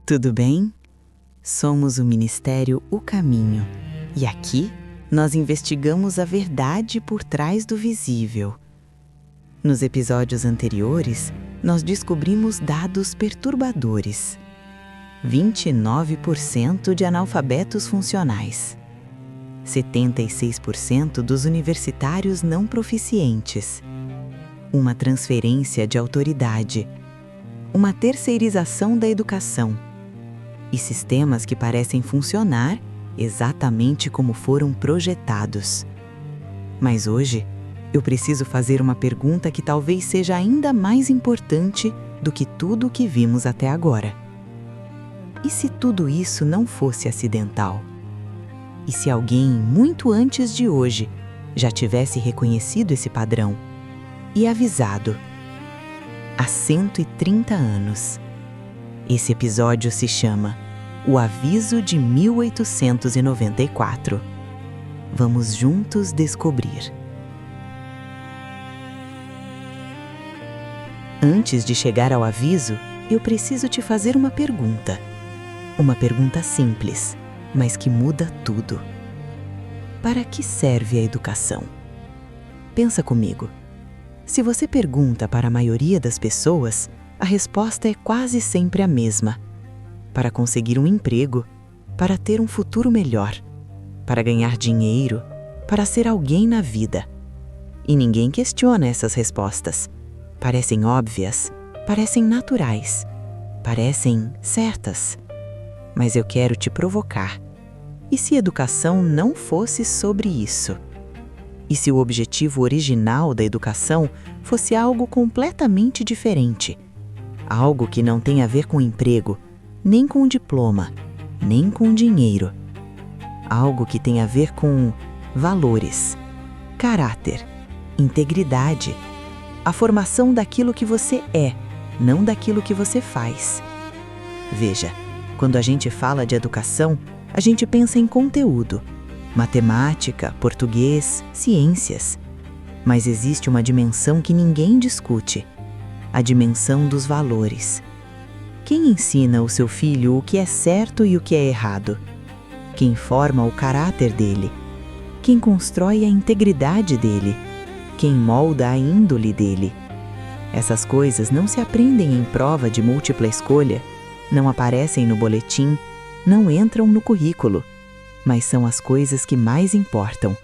tudo bem? Somos o Ministério O Caminho e aqui nós investigamos a verdade por trás do visível. Nos episódios anteriores, nós descobrimos dados perturbadores. 29% de analfabetos funcionais. 76% dos universitários não proficientes. Uma transferência de autoridade. Uma terceirização da educação. E sistemas que parecem funcionar exatamente como foram projetados. Mas hoje, eu preciso fazer uma pergunta que talvez seja ainda mais importante do que tudo o que vimos até agora. E se tudo isso não fosse acidental? E se alguém, muito antes de hoje, já tivesse reconhecido esse padrão e avisado? Há 130 anos. Esse episódio se chama O Aviso de 1894. Vamos juntos descobrir. Antes de chegar ao aviso, eu preciso te fazer uma pergunta. Uma pergunta simples, mas que muda tudo. Para que serve a educação? Pensa comigo. Se você pergunta para a maioria das pessoas, a resposta é quase sempre a mesma. Para conseguir um emprego, para ter um futuro melhor, para ganhar dinheiro, para ser alguém na vida. E ninguém questiona essas respostas. Parecem óbvias, parecem naturais, parecem certas. Mas eu quero te provocar. E se educação não fosse sobre isso? E se o objetivo original da educação fosse algo completamente diferente? Algo que não tem a ver com emprego, nem com diploma, nem com dinheiro. Algo que tem a ver com valores, caráter, integridade, a formação daquilo que você é, não daquilo que você faz. Veja, quando a gente fala de educação, a gente pensa em conteúdo, matemática, português, ciências. Mas existe uma dimensão que ninguém discute, a dimensão dos valores. Quem ensina o seu filho o que é certo e o que é errado? Quem forma o caráter dele? Quem constrói a integridade dele? Quem molda a índole dele? Essas coisas não se aprendem em prova de múltipla escolha, não aparecem no boletim, não entram no currículo, mas são as coisas que mais importam.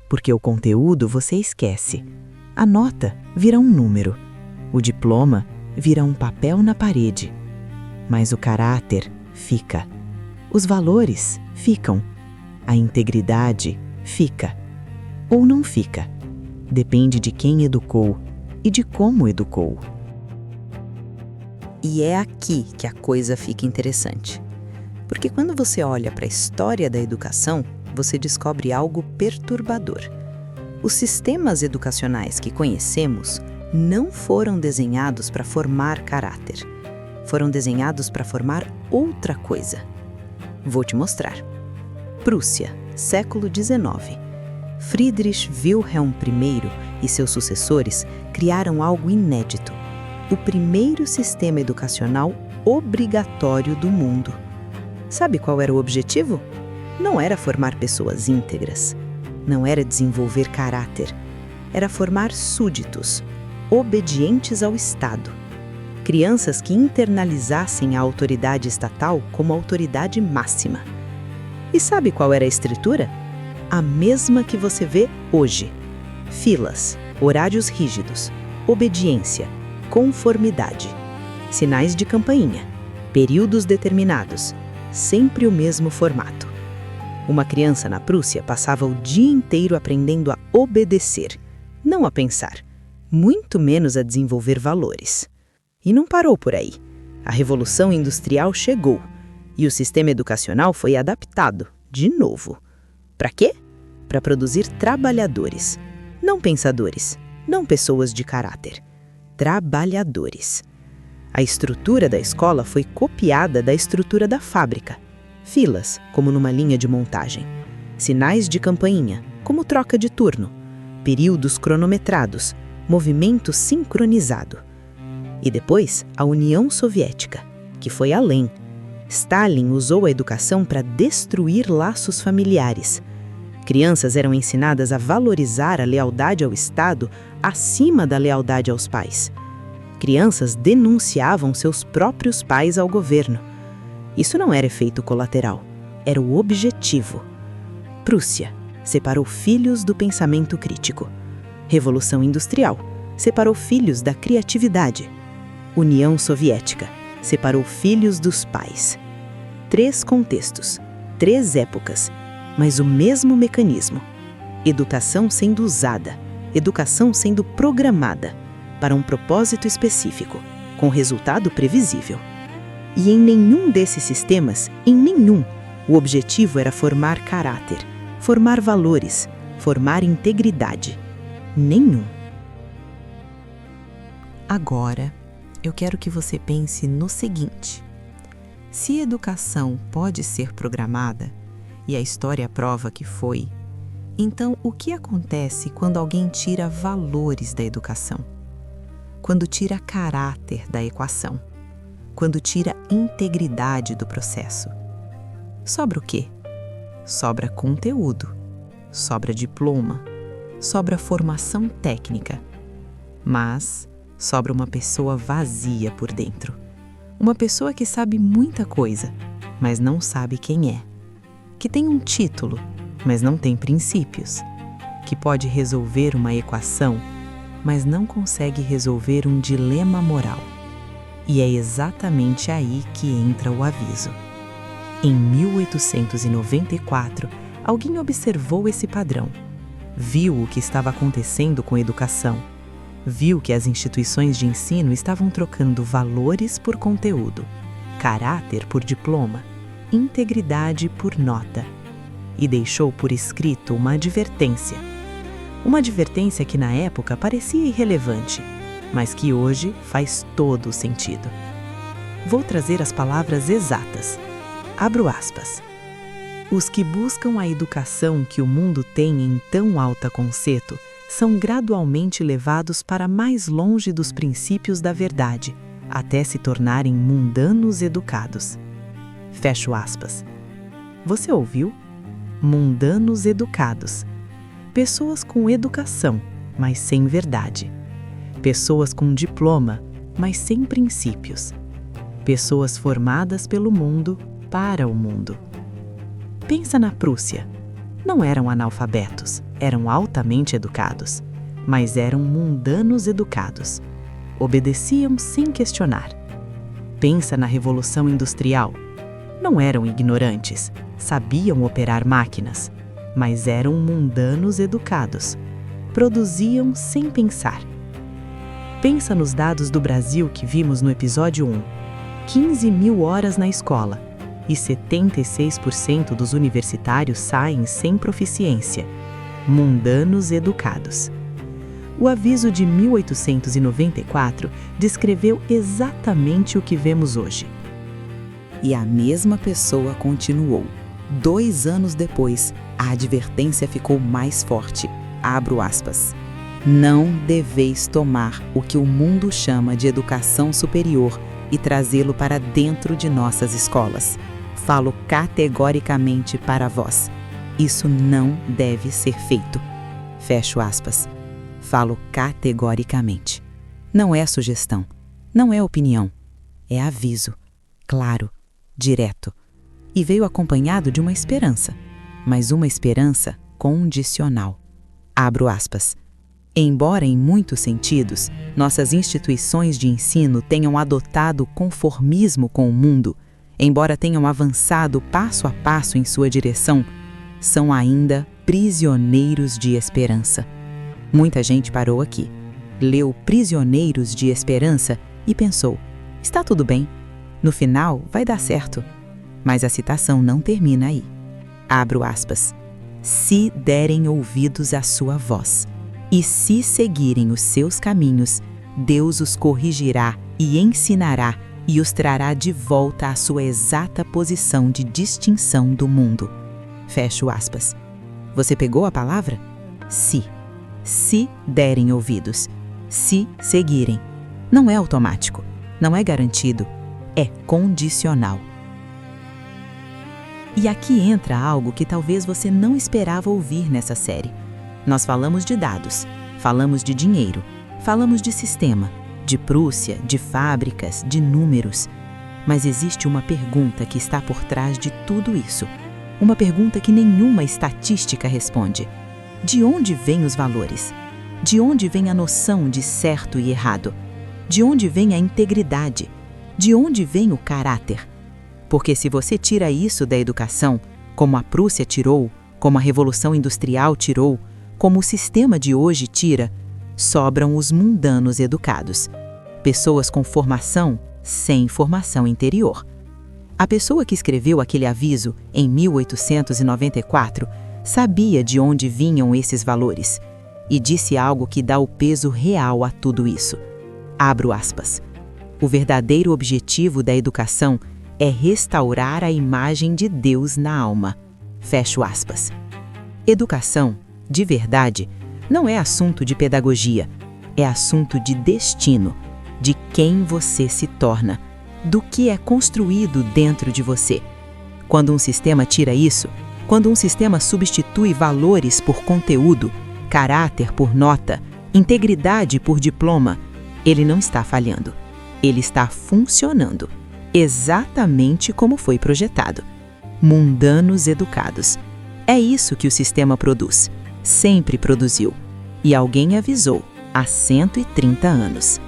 Porque o conteúdo você esquece. A nota vira um número. O diploma vira um papel na parede. Mas o caráter fica. Os valores ficam. A integridade fica. Ou não fica. Depende de quem educou e de como educou. E é aqui que a coisa fica interessante. Porque quando você olha para a história da educação, você descobre algo perturbador. Os sistemas educacionais que conhecemos não foram desenhados para formar caráter. Foram desenhados para formar outra coisa. Vou te mostrar. Prússia, século XIX. Friedrich Wilhelm I e seus sucessores criaram algo inédito. O primeiro sistema educacional obrigatório do mundo. Sabe qual era o objetivo? Não era formar pessoas íntegras. Não era desenvolver caráter. Era formar súditos, obedientes ao Estado. Crianças que internalizassem a autoridade estatal como autoridade máxima. E sabe qual era a estrutura? A mesma que você vê hoje. Filas, horários rígidos, obediência, conformidade, sinais de campainha, períodos determinados, sempre o mesmo formato. Uma criança na Prússia passava o dia inteiro aprendendo a obedecer, não a pensar, muito menos a desenvolver valores. E não parou por aí. A Revolução Industrial chegou e o sistema educacional foi adaptado, de novo. Para quê? Para produzir trabalhadores, não pensadores, não pessoas de caráter. Trabalhadores. A estrutura da escola foi copiada da estrutura da fábrica. Filas, como numa linha de montagem. Sinais de campainha, como troca de turno. Períodos cronometrados, movimento sincronizado. E depois, a União Soviética, que foi além. Stalin usou a educação para destruir laços familiares. Crianças eram ensinadas a valorizar a lealdade ao Estado acima da lealdade aos pais. Crianças denunciavam seus próprios pais ao governo. Isso não era efeito colateral, era o objetivo. Prússia separou filhos do pensamento crítico. Revolução Industrial separou filhos da criatividade. União Soviética separou filhos dos pais. 3 contextos, 3 épocas, mas o mesmo mecanismo. Educação sendo usada, educação sendo programada para um propósito específico, com resultado previsível. E em nenhum desses sistemas, o objetivo era formar caráter, formar valores, formar integridade. Nenhum. Agora, eu quero que você pense no seguinte: se educação pode ser programada, e a história prova que foi, então o que acontece quando alguém tira valores da educação? Quando tira caráter da equação? Quando tira integridade do processo? Sobra o quê? Sobra conteúdo, sobra diploma, sobra formação técnica, mas sobra uma pessoa vazia por dentro. Uma pessoa que sabe muita coisa, mas não sabe quem é. Que tem um título, mas não tem princípios. Que pode resolver uma equação, mas não consegue resolver um dilema moral. E é exatamente aí que entra o aviso. Em 1894, alguém observou esse padrão. Viu o que estava acontecendo com a educação. Viu que as instituições de ensino estavam trocando valores por conteúdo, caráter por diploma, integridade por nota. E deixou por escrito uma advertência. Uma advertência que na época parecia irrelevante, mas que hoje faz todo o sentido. Vou trazer as palavras exatas. Abro aspas. Os que buscam a educação que o mundo tem em tão alta conceito são gradualmente levados para mais longe dos princípios da verdade, até se tornarem mundanos educados. Fecho aspas. Você ouviu? Mundanos educados. Pessoas com educação, mas sem verdade. Pessoas com diploma, mas sem princípios. Pessoas formadas pelo mundo para o mundo. Pensa na Prússia. Não eram analfabetos, eram altamente educados, mas eram mundanos educados. Obedeciam sem questionar. Pensa na Revolução Industrial. Não eram ignorantes, sabiam operar máquinas, mas eram mundanos educados. Produziam sem pensar. Pensa nos dados do Brasil que vimos no episódio 1. 15 mil horas na escola e 76% dos universitários saem sem proficiência. Mundanos educados. O aviso de 1894 descreveu exatamente o que vemos hoje. E a mesma pessoa continuou. 2 anos depois, a advertência ficou mais forte. Abro aspas. Não deveis tomar o que o mundo chama de educação superior e trazê-lo para dentro de nossas escolas. Falo categoricamente para vós. Isso não deve ser feito. Fecho aspas. Falo categoricamente. Não é sugestão, não é opinião, é aviso, claro, direto. E veio acompanhado de uma esperança, mas uma esperança condicional. Abro aspas. Embora em muitos sentidos, nossas instituições de ensino tenham adotado conformismo com o mundo, embora tenham avançado passo a passo em sua direção, são ainda prisioneiros de esperança. Muita gente parou aqui, leu Prisioneiros de Esperança e pensou, está tudo bem, no final vai dar certo. Mas a citação não termina aí. Abro aspas. Se derem ouvidos à sua voz, e se seguirem os seus caminhos, Deus os corrigirá e ensinará e os trará de volta à sua exata posição de distinção do mundo. Fecho aspas. Você pegou a palavra? Se. Se derem ouvidos. Se seguirem. Não é automático. Não é garantido. É condicional. E aqui entra algo que talvez você não esperava ouvir nessa série. Nós falamos de dados, falamos de dinheiro, falamos de sistema, de Prússia, de fábricas, de números. Mas existe uma pergunta que está por trás de tudo isso. Uma pergunta que nenhuma estatística responde. De onde vêm os valores? De onde vem a noção de certo e errado? De onde vem a integridade? De onde vem o caráter? Porque se você tira isso da educação, como a Prússia tirou, como a Revolução Industrial tirou, como o sistema de hoje tira, sobram os mundanos educados. Pessoas com formação sem formação interior. A pessoa que escreveu aquele aviso em 1894 sabia de onde vinham esses valores e disse algo que dá o peso real a tudo isso. Abro aspas. O verdadeiro objetivo da educação é restaurar a imagem de Deus na alma. Fecho aspas. Educação, de verdade, não é assunto de pedagogia, é assunto de destino, de quem você se torna, do que é construído dentro de você. Quando um sistema tira isso, quando um sistema substitui valores por conteúdo, caráter por nota, integridade por diploma, ele não está falhando, ele está funcionando. Exatamente como foi projetado. Mundanos educados. É isso que o sistema produz. Sempre produziu. E alguém avisou há 130 anos.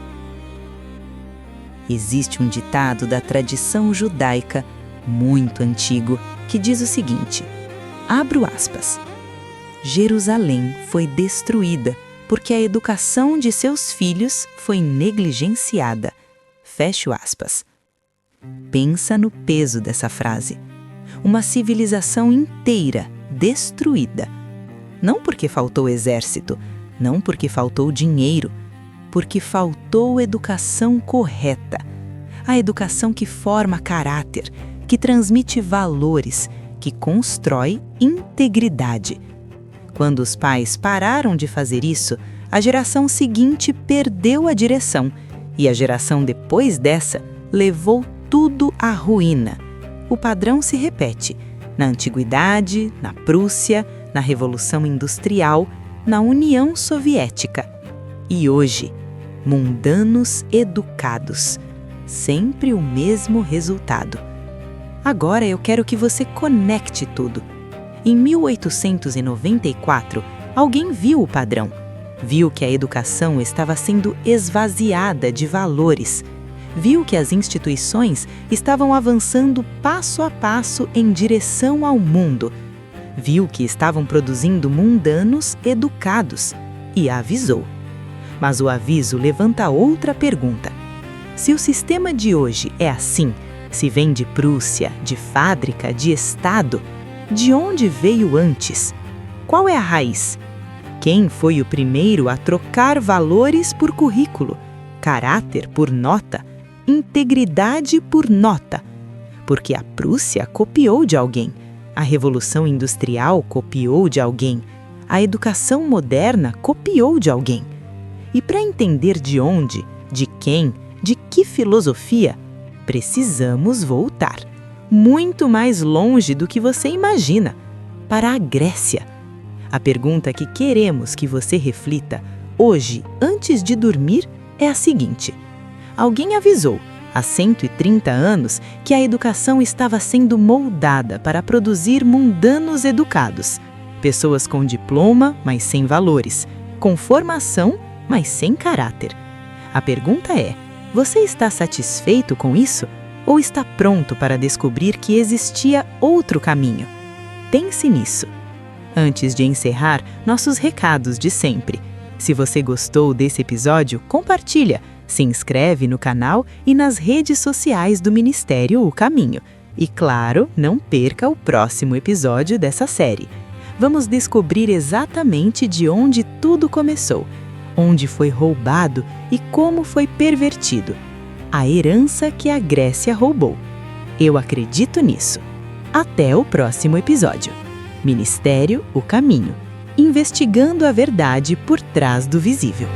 Existe um ditado da tradição judaica muito antigo que diz o seguinte, abro aspas, Jerusalém foi destruída porque a educação de seus filhos foi negligenciada. Fecho aspas. Pensa no peso dessa frase. Uma civilização inteira destruída. Não porque faltou exército, não porque faltou dinheiro, porque faltou educação correta. A educação que forma caráter, que transmite valores, que constrói integridade. Quando os pais pararam de fazer isso, a geração seguinte perdeu a direção e a geração depois dessa levou tudo à ruína. O padrão se repete na Antiguidade, na Prússia, na Revolução Industrial, na União Soviética. E hoje, mundanos educados. Sempre o mesmo resultado. Agora eu quero que você conecte tudo. Em 1894, alguém viu o padrão. Viu que a educação estava sendo esvaziada de valores. Viu que as instituições estavam avançando passo a passo em direção ao mundo. Viu que estavam produzindo mundanos educados e avisou. Mas o aviso levanta outra pergunta. Se o sistema de hoje é assim, se vem de Prússia, de fábrica, de Estado, de onde veio antes? Qual é a raiz? Quem foi o primeiro a trocar valores por currículo, caráter por nota, integridade por nota? Porque a Prússia copiou de alguém, a Revolução Industrial copiou de alguém, a educação moderna copiou de alguém. E para entender de onde, de quem, de que filosofia, precisamos voltar, muito mais longe do que você imagina, para a Grécia. A pergunta que queremos que você reflita hoje, antes de dormir, é a seguinte. Alguém avisou, há 130 anos, que a educação estava sendo moldada para produzir mundanos educados. Pessoas com diploma, mas sem valores. Com formação, mas sem caráter. A pergunta é, você está satisfeito com isso? Ou está pronto para descobrir que existia outro caminho? Pense nisso. Antes de encerrar, nossos recados de sempre. Se você gostou desse episódio, compartilha, se inscreve no canal e nas redes sociais do Ministério O Caminho. E claro, não perca o próximo episódio dessa série. Vamos descobrir exatamente de onde tudo começou, onde foi roubado e como foi pervertido. A herança que a Grécia roubou. Eu acredito nisso. Até o próximo episódio. Ministério O Caminho. Investigando a verdade por trás do visível.